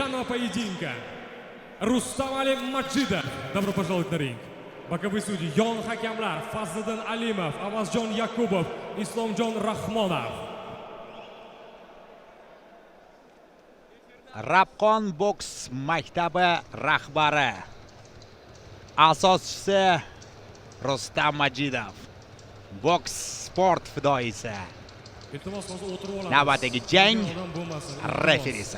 данного поединка Рустам Али Маджидов. Добро пожаловать на ринг. Боковые судьи Yon Hakemlar Fazliddin Alimov, Avazjon Yakubov, Islomjon Rahmonov. Rabqon boks maktabi rahbari, asoschisi Rustam Majidov, boks sport fidoyisi. Navbatdagi jang referisi.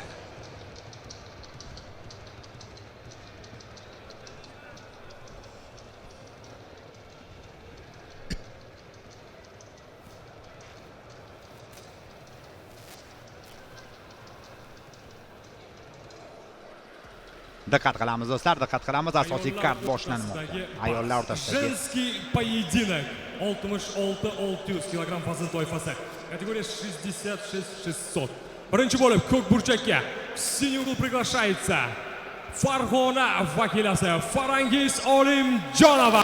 Diqqat qilamiz do'stlar, diqqat qilamiz. Asosiy kart boshlanmoqda. Ayollar o'rtasidagi Женский поединок 66-600 kg vazn toifasi. Kategoriya 66-600. Birinchi bo'lib ko'k burchakka siniy uгол приглашается Farg'ona vakilasi Farangiz Olimjonova.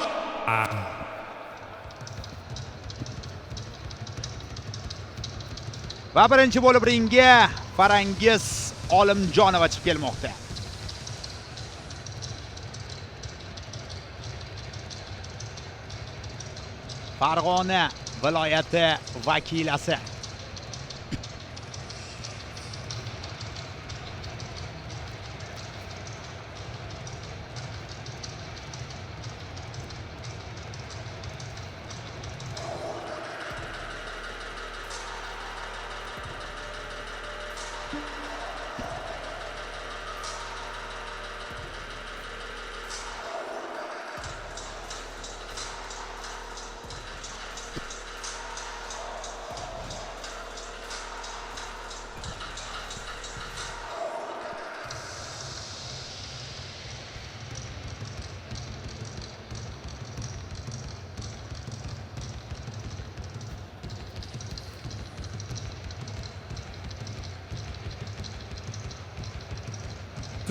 Va birinchi bo'lib ringga Farangiz Olimjonova chiqib kelmoqda. Farg'ona viloyati vakilasi.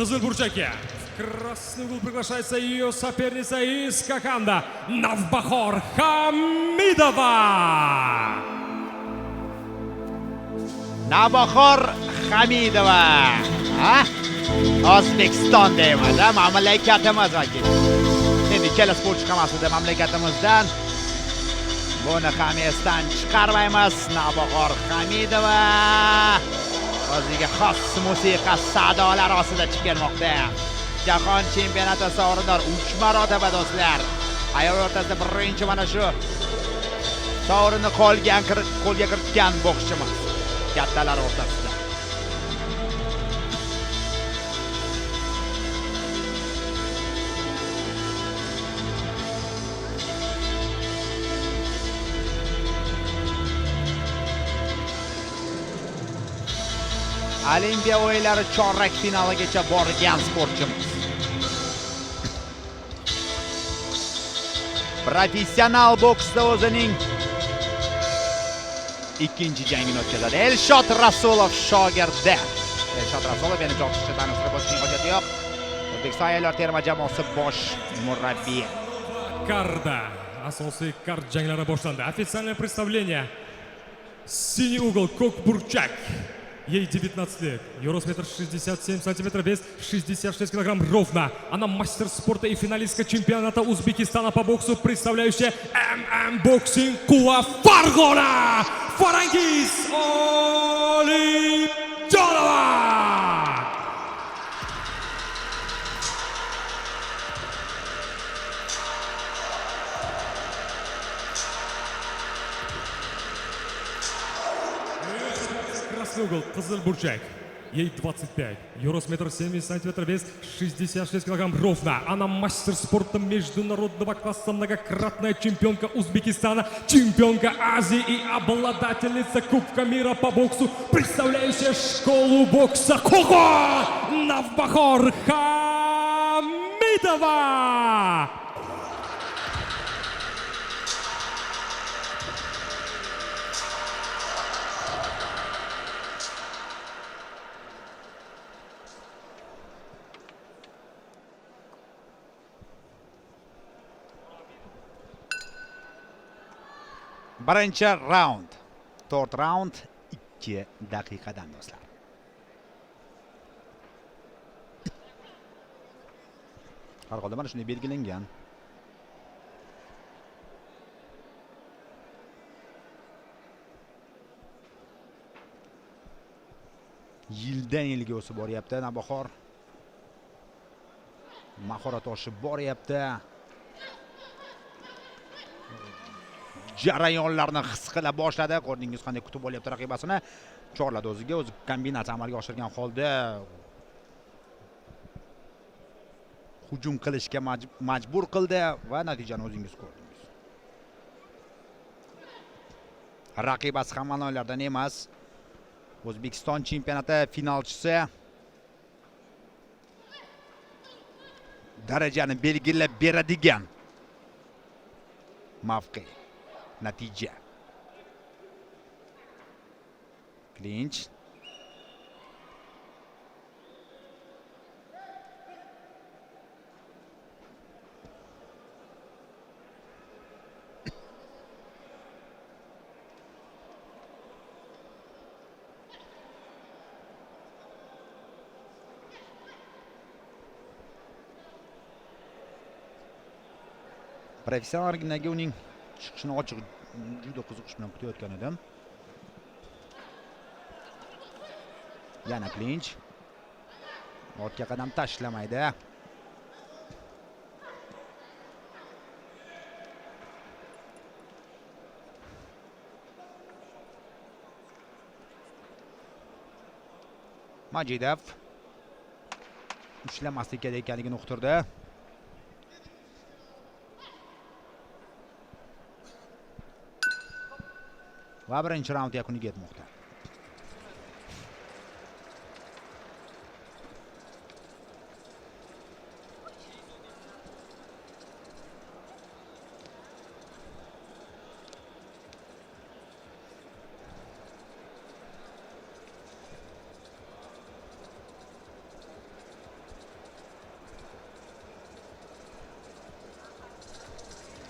Qizil burchakka красный угол приглашается ее соперница из Kokanda Navbahor Hamidova. Navbahor Hamidova. O'zbekistonda emas, mamlakatimiz vakili. Endi ikkala sportchi ham aslida mamlakatimizdan. Buni ham esdan chiqarmaymiz. Navbahor Hamidova o'ziga xos musiqa sadolari ostida chiqib kelmoqda. Jahon chempionati sovrindori 3 marotaba do'stlar. Ayol o'rtasida birinchi mana shu sovrinni qo'lga kiritgan bokschimiz kattalar o'rtasida. Olimpiya o'yinlari chorak finaligacha borgan sportchimiz. Professional boksda o'zining ikkinchi jangini o'tkazadi. Elshod Rasulov shogirdi. Elshod Rasulov yana jo'qishda tanishtirib o'tishning hojati yo'q. O'zbekiston ayollar terma jamoasi bosh murabbiyi. Karda asosiy kart janglari boshlandi. Официальное представление. Синий угол ko'k burchak. Ей 19 лет, ее рост 1,67 сантиметра, вес 66 килограмм ровно. Она мастер спорта и финалистка чемпионата Узбекистана по боксу, представляющая ММ Боксинг Клуб Farg'ona Farangiz Olimjonova. Красный угол, Кызыл бурчак. Ей 25. Ее рост 1,70 сантиметра, вес 66 килограмм ровно. Она мастер спорта международного класса, многократная чемпионка Узбекистана, чемпионка Азии и обладательница Кубка мира по боксу, представляющая школу бокса Кого Navbahor Hamidova. Birinchi raund. 4 raund 2 daqiqadan do'stlar. Har holda mana shunday belgilangan. Yildan yilga o'sib boryapti Navbahor. Mahorat oshib boryapti. Jarayonlarni his qila boshladi. Ko'rdingiz qanday kutib olyapti raqibasini. Chorladi o'ziga, o'zi kombinatsiya amalga oshirgan holda hujum qilishga majbur qildi va natijani o'zingiz ko'rdingiz. Raqibasi ham ma'nolardan emas. O'zbekiston chempionati finalchisi. Darajani belgilab beradigan mavqe. Natija. Klinch. Professional ringdagi uning chiqishini ochiq juda qiziqish bilan kutayotgan edim. Yana klinch. Ortga qadam tashlamaydi. Majidov ushlamaslikka ekanligini uqtirdi. Va birinchi raund yakuniga yetmoqda.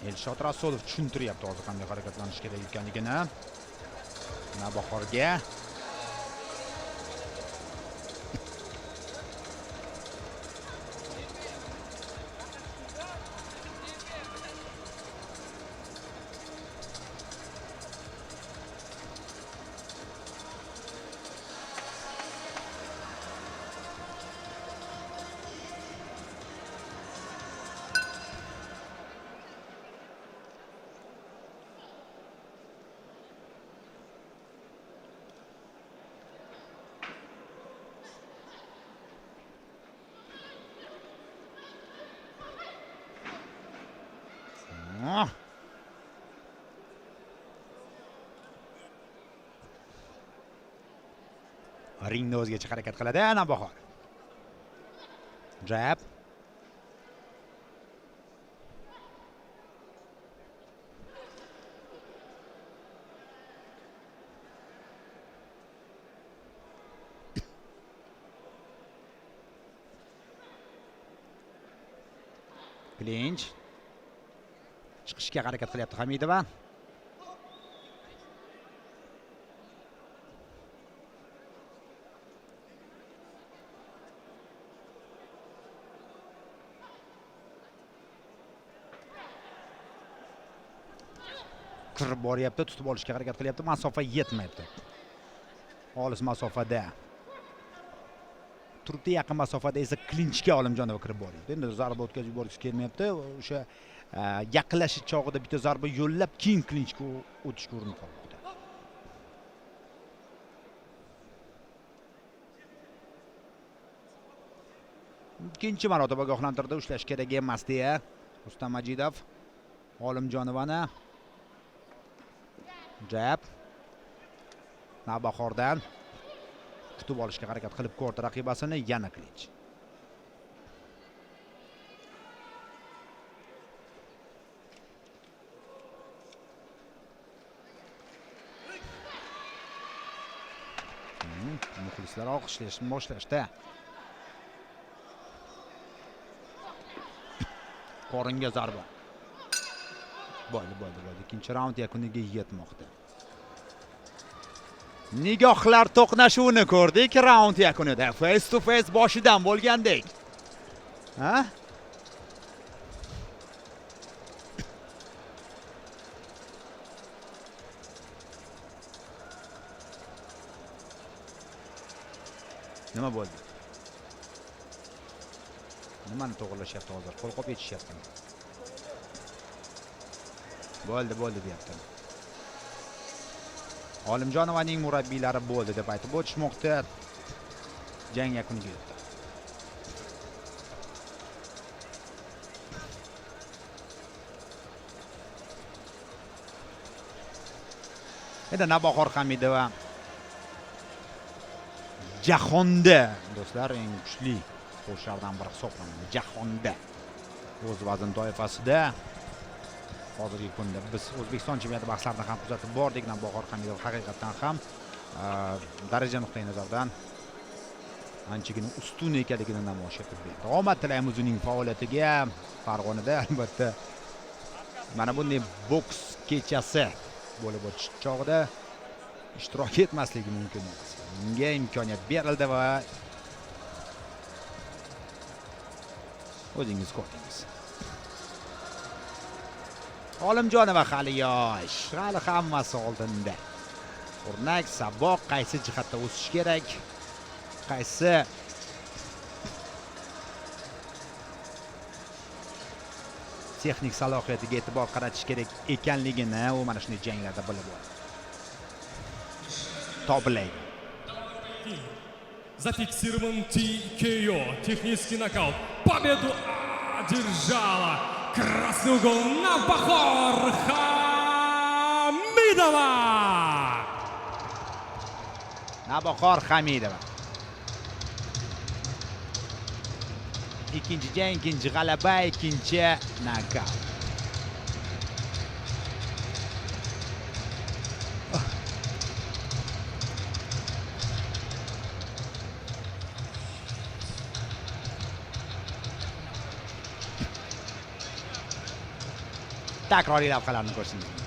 Elshod Rasulov tushuntiryapti hozir qanday harakatlanish kerak ekanligini. Navbahorga ringda o'zgacha harakat qiladi Navbahor. Jab. Klinch. Chiqishga harakat qilyapti Hamidova. Kirib boryapti, tutib olishga harakat qilyapti. Masofa yetmayapti. Olis masofada. Turibdi, yaqin masofada esa klinchga Olimjonov kirib boryapti. Endi zarba o'tkazib yuborgisi kelmayapti. O'sha yaqinlashish chog'ida bitta zarba yo'llab, keyin klinchga o'tishga urinib qolmoqda. Ikkinchi marotaba ogohlantirdi, ushlash kerak emas deya Rustam Majidov Olimjonovani. Jab. Navbahordan kutib olishga harakat qilib ko'rdi raqibasini. Yana klinch. Muxlislar olqishlashni boshlashdi. Qoringa zarba. Bo'ldi. Ikkinchi raund yakuniga yetmoqda. Nigohlar to'qnashuvini ko'rdik raund yakunida. Face to face boshidan bo'lgandek. Ha? Nima bo'ldi? Nimani to'g'rilashyapti hozir? Qo'l qop yetishyapti. Bo'ldi deyapti. Olimjonovaning murabbiylari bo'ldi deb aytib o'tishmoqda. Jang yakuniga yetdi. Endi Navbahor Hamidova jahonda do'stlar eng kuchli sportchilardan biri hisoblanadi. Jahonda o'z vazn toifasida hozirgi kunda biz O'zbekiston chempionati bahslarini ham kuzatib bordik. Navbahor Hamidova haqiqatan ham daraja nuqtai nazaridan anchagina ustun ekanligini namoyish etib berdi. Omad tilaymiz uning faoliyatiga. Farg'onada albatta mana bunday boks kechasi bo'lib o'tish chog'ida ishtirok etmasligi mumkin emas. Unga imkoniyat berildi va o'zingiz ko'rdingiz. Olimjonova hali yosh, hali hammasi oldinda. O'rnak, saboq, qaysi jihatda o'sish kerak, qaysi texnik salohiyatiga e'tibor qaratish kerak ekanligini u mana shunday janglarda bilib oladi. Toplaydi. Зафиксирован TKO. Технический нокаут. Победу одержала красный угол Navbahor Hamidova. Navbahor Hamidova. İkinci jang, ikinci g'alaba, ikinci nokaut. Takroriy lavhalarni ko'rsingiz.